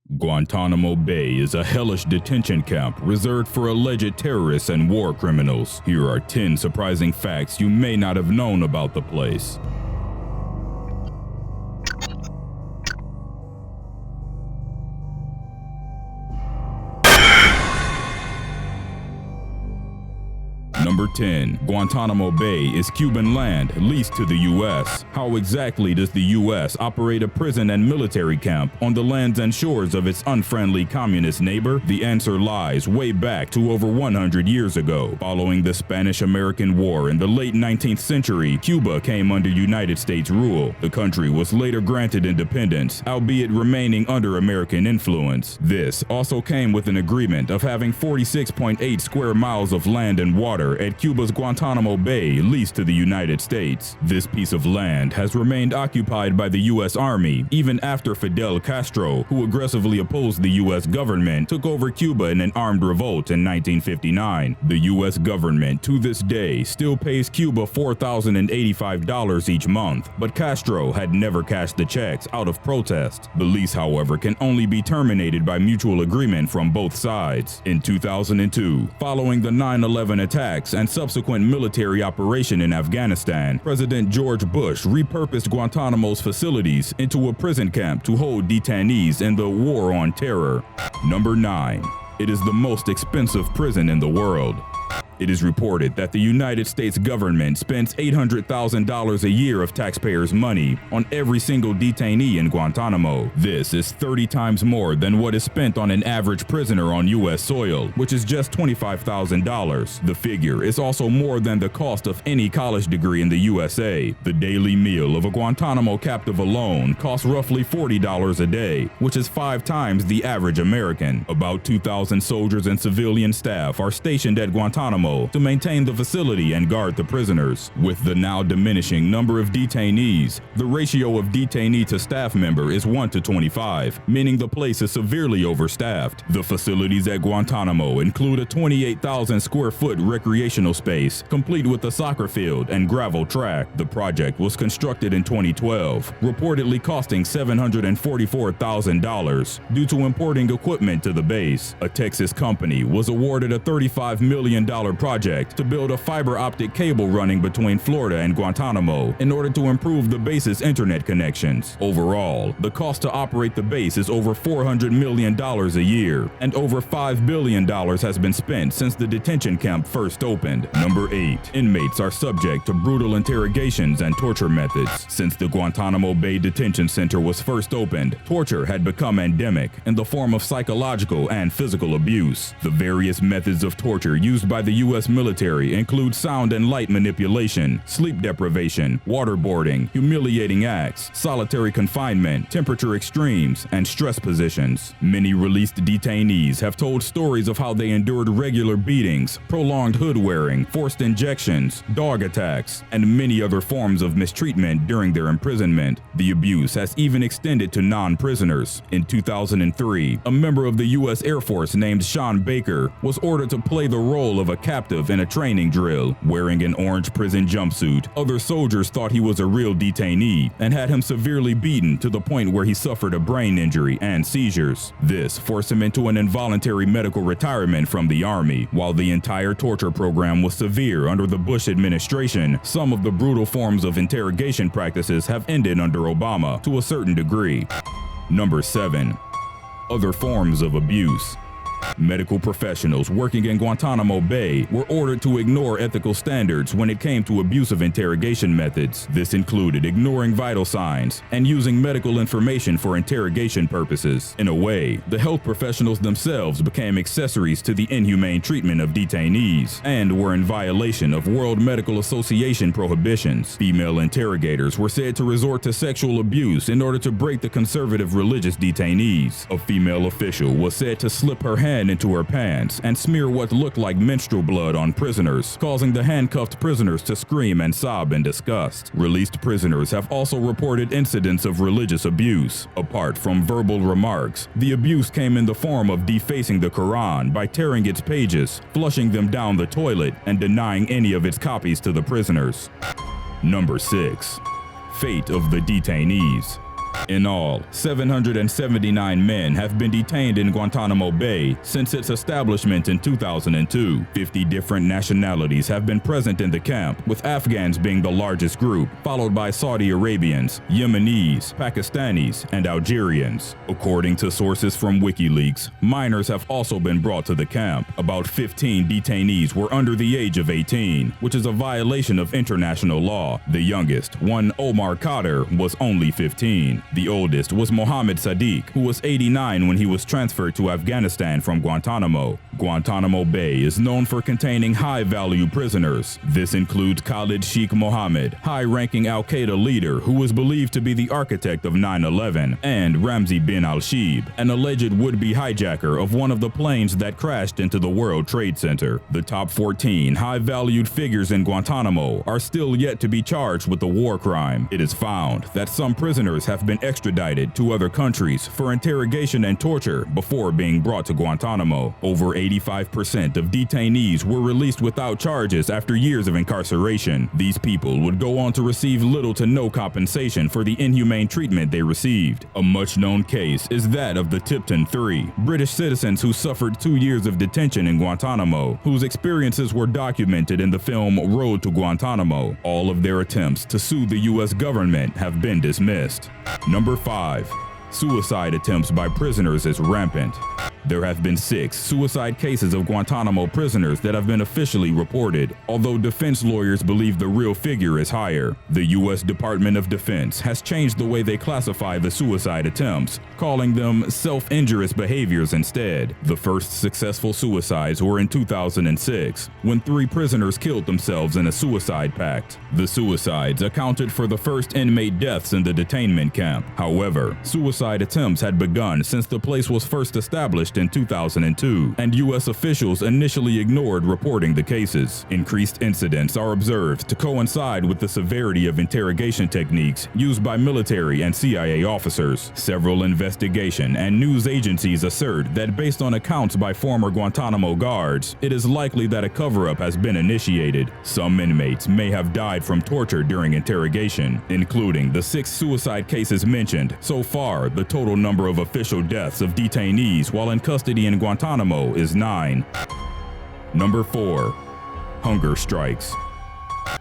Guantanamo Bay is a hellish detention camp reserved for alleged terrorists and war criminals. Here are 10 surprising facts you may not have known about the place. Number 10. Guantanamo Bay is Cuban land leased to the U.S. How exactly does the U.S. operate a prison and military camp on the lands and shores of its unfriendly communist neighbor? The answer lies way back to over 100 years ago. Following the Spanish-American War in the late 19th century, Cuba came under United States rule. The country was later granted independence, albeit remaining under American influence. This also came with an agreement of having 46.8 square miles of land and water at Cuba's Guantanamo Bay leased to the United States. This piece of land has remained occupied by the U.S. Army even after Fidel Castro, who aggressively opposed the U.S. government, took over Cuba in an armed revolt in 1959. The U.S. government to this day still pays Cuba $4,085 each month, but Castro had never cashed the checks out of protest. The lease, however, can only be terminated by mutual agreement from both sides. In 2002, following the 9/11 attacks and subsequent military operation in Afghanistan, President George Bush repurposed Guantanamo's facilities into a prison camp to hold detainees in the War on Terror. Number 9. It is the most expensive prison in the world. It is reported that the United States government spends $800,000 a year of taxpayers' money on every single detainee in Guantanamo. This is 30 times more than what is spent on an average prisoner on U.S. soil, which is just $25,000. The figure is also more than the cost of any college degree in the USA. The daily meal of a Guantanamo captive alone costs roughly $40 a day, which is 5 times the average American. About 2,000 soldiers and civilian staff are stationed at Guantanamo to maintain the facility and guard the prisoners. With the now diminishing number of detainees, the ratio of detainee to staff member is 1 to 25, meaning the place is severely overstaffed. The facilities at Guantanamo include a 28,000 square foot recreational space, complete with a soccer field and gravel track. The project was constructed in 2012, reportedly costing $744,000 due to importing equipment to the base. A Texas company was awarded a $35 million project to build a fiber optic cable running between Florida and Guantanamo in order to improve the base's internet connections. Overall, the cost to operate the base is over $400 million a year, and over $5 billion has been spent since the detention camp first opened. Number 8. Inmates are subject to brutal interrogations and torture methods. Since the Guantanamo Bay Detention Center was first opened, torture had become endemic in the form of psychological and physical abuse. The various methods of torture used by the U.S. military include sound and light manipulation, sleep deprivation, waterboarding, humiliating acts, solitary confinement, temperature extremes, and stress positions. Many released detainees have told stories of how they endured regular beatings, prolonged hood wearing, forced injections, dog attacks, and many other forms of mistreatment during their imprisonment. The abuse has even extended to non-prisoners. In 2003, a member of the U.S. Air Force named Sean Baker was ordered to play the role of a captive in a training drill. Wearing an orange prison jumpsuit, other soldiers thought he was a real detainee and had him severely beaten to the point where he suffered a brain injury and seizures. This forced him into an involuntary medical retirement from the Army. While the entire torture program was severe under the Bush administration, some of the brutal forms of interrogation practices have ended under Obama to a certain degree. Number 7. Other forms of abuse. Medical professionals working in Guantanamo Bay were ordered to ignore ethical standards when it came to abusive interrogation methods. This included ignoring vital signs and using medical information for interrogation purposes. In a way, the health professionals themselves became accessories to the inhumane treatment of detainees and were in violation of World Medical Association prohibitions. Female interrogators were said to resort to sexual abuse in order to break the conservative religious detainees. A female official was said to slip her hand into her pants and smear what looked like menstrual blood on prisoners, causing the handcuffed prisoners to scream and sob in disgust. Released prisoners have also reported incidents of religious abuse. Apart from verbal remarks, the abuse came in the form of defacing the Quran by tearing its pages, flushing them down the toilet, and denying any of its copies to the prisoners. Number 6. Fate of the detainees. In all, 779 men have been detained in Guantanamo Bay since its establishment in 2002. 50 different nationalities have been present in the camp, with Afghans being the largest group, followed by Saudi Arabians, Yemenis, Pakistanis, and Algerians. According to sources from WikiLeaks, minors have also been brought to the camp. About 15 detainees were under the age of 18, which is a violation of international law. The youngest, one Omar Khader, was only 15. The oldest was Mohammed Sadiq, who was 89 when he was transferred to Afghanistan from Guantanamo. Guantanamo Bay is known for containing high-value prisoners. This includes Khalid Sheikh Mohammed, high-ranking al-Qaeda leader who was believed to be the architect of 9/11, and Ramzi bin al-Shibh, an alleged would-be hijacker of one of the planes that crashed into the World Trade Center. The top 14 high-valued figures in Guantanamo are still yet to be charged with the war crime. It is found that some prisoners have been extradited to other countries for interrogation and torture before being brought to Guantanamo. Over 85% of detainees were released without charges after years of incarceration. These people would go on to receive little to no compensation for the inhumane treatment they received. A much-known case is that of the Tipton Three, British citizens who suffered 2 years of detention in Guantanamo, whose experiences were documented in the film Road to Guantanamo. All of their attempts to sue the U.S. government have been dismissed. Number 5. Suicide attempts by prisoners is rampant. There have been 6 suicide cases of Guantanamo prisoners that have been officially reported, although defense lawyers believe the real figure is higher. The U.S. Department of Defense has changed the way they classify the suicide attempts, calling them self-injurious behaviors instead. The first successful suicides were in 2006, when 3 prisoners killed themselves in a suicide pact. The suicides accounted for the first inmate deaths in the detainment camp. However, suicide attempts had begun since the place was first established in 2002, and U.S. officials initially ignored reporting the cases. Increased incidents are observed to coincide with the severity of interrogation techniques used by military and CIA officers. Several investigation and news agencies assert that based on accounts by former Guantanamo guards, it is likely that a cover-up has been initiated. Some inmates may have died from torture during interrogation, including the 6 suicide cases mentioned. So far, the total number of official deaths of detainees while in custody in Guantanamo is 9. Number 4. Hunger strikes.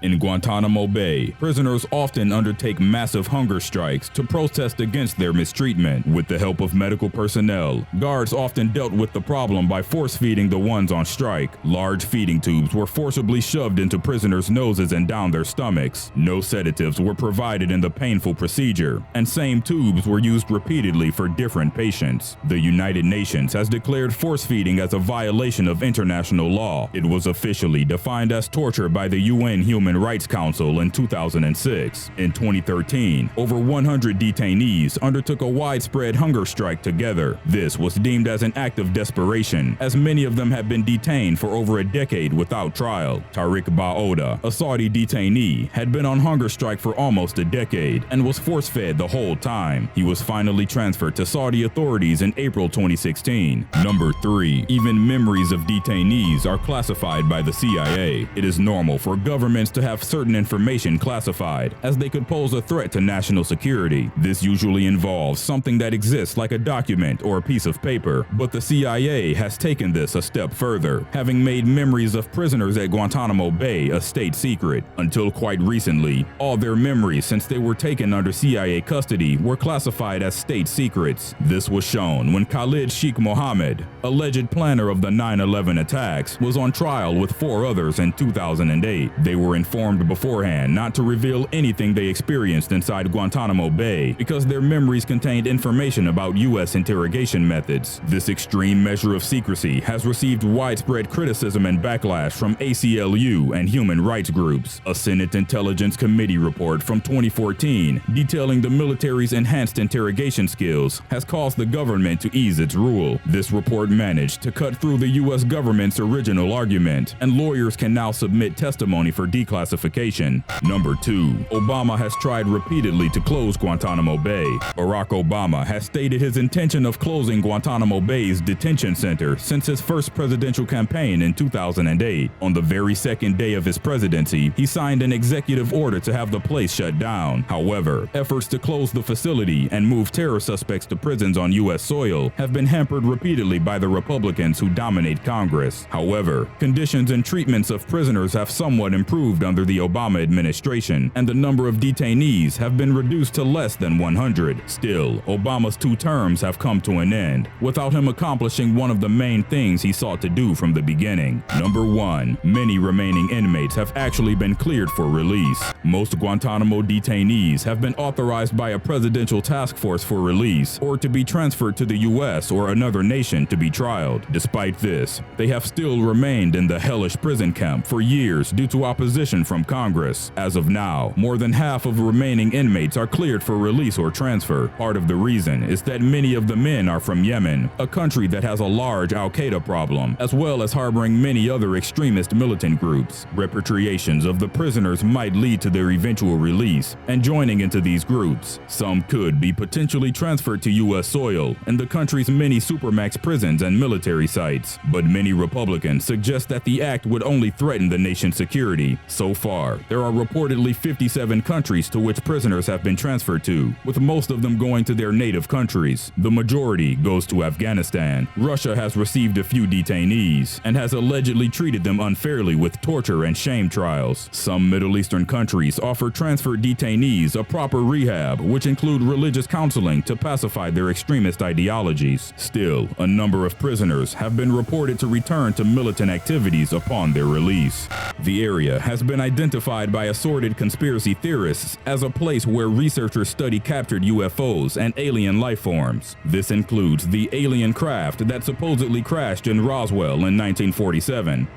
In Guantanamo Bay, prisoners often undertake massive hunger strikes to protest against their mistreatment. With the help of medical personnel, guards often dealt with the problem by force-feeding the ones on strike. Large feeding tubes were forcibly shoved into prisoners' noses and down their stomachs. No sedatives were provided in the painful procedure, and same tubes were used repeatedly for different patients. The United Nations has declared force-feeding as a violation of international law. It was officially defined as torture by the UN Human Rights Council in 2006. In 2013, over 100 detainees undertook a widespread hunger strike together. This was deemed as an act of desperation, as many of them had been detained for over a decade without trial. Tariq Baoda, a Saudi detainee, had been on hunger strike for almost a decade and was force-fed the whole time. He was finally transferred to Saudi authorities in April 2016. Number 3. Even memories of detainees are classified by the CIA. It is normal for governments to have certain information classified, as they could pose a threat to national security. This usually involves something that exists like a document or a piece of paper, but the CIA has taken this a step further, having made memories of prisoners at Guantanamo Bay a state secret. Until quite recently, all their memories since they were taken under CIA custody were classified as state secrets. This was shown when Khalid Sheikh Mohammed, alleged planner of the 9/11 attacks, was on trial with 4 others in 2008. They were informed beforehand not to reveal anything they experienced inside Guantanamo Bay because their memories contained information about U.S. interrogation methods. This extreme measure of secrecy has received widespread criticism and backlash from ACLU and human rights groups. A Senate Intelligence Committee report from 2014 detailing the military's enhanced interrogation skills has caused the government to ease its rule. This report managed to cut through the U.S. government's original argument, and lawyers can now submit testimony for declassification. Number 2. Obama has tried repeatedly to close Guantanamo Bay. Barack Obama has stated his intention of closing Guantanamo Bay's detention center since his first presidential campaign in 2008. On the very second day of his presidency, he signed an executive order to have the place shut down. However, efforts to close the facility and move terror suspects to prisons on U.S. soil have been hampered repeatedly by the Republicans who dominate Congress. However, conditions and treatments of prisoners have somewhat improved under the Obama administration, and the number of detainees have been reduced to less than 100. Still, Obama's 2 terms have come to an end, without him accomplishing one of the main things he sought to do from the beginning. Number 1. Many remaining inmates have actually been cleared for release. Most Guantanamo detainees have been authorized by a presidential task force for release, or to be transferred to the U.S. or another nation to be trialed. Despite this, they have still remained in the Hellish prison camp for years due to opposition from Congress. As of now, more than half of remaining inmates are cleared for release or transfer. Part of the reason is that many of the men are from Yemen, a country that has a large Al-Qaeda problem, as well as harboring many other extremist militant groups. Repatriations of the prisoners might lead to their eventual release, and joining into these groups, some could be potentially transferred to U.S. soil and the country's many supermax prisons and military sites. But many Republicans suggest that the act would only threaten the nation's security. So far, there are reportedly 57 countries to which prisoners have been transferred to, with most of them going to their native countries. The majority goes to Afghanistan. Russia has received a few detainees and has allegedly treated them unfairly with torture and shame trials. Some Middle Eastern countries offer transferred detainees a proper rehab, which include religious counseling to pacify their extremist ideologies. Still, a number of prisoners have been reported to return to militant activities upon their release. The area has been identified by assorted conspiracy theorists as a place where researchers study captured UFOs and alien life forms. This includes the alien craft that supposedly crashed in Roswell in 1947.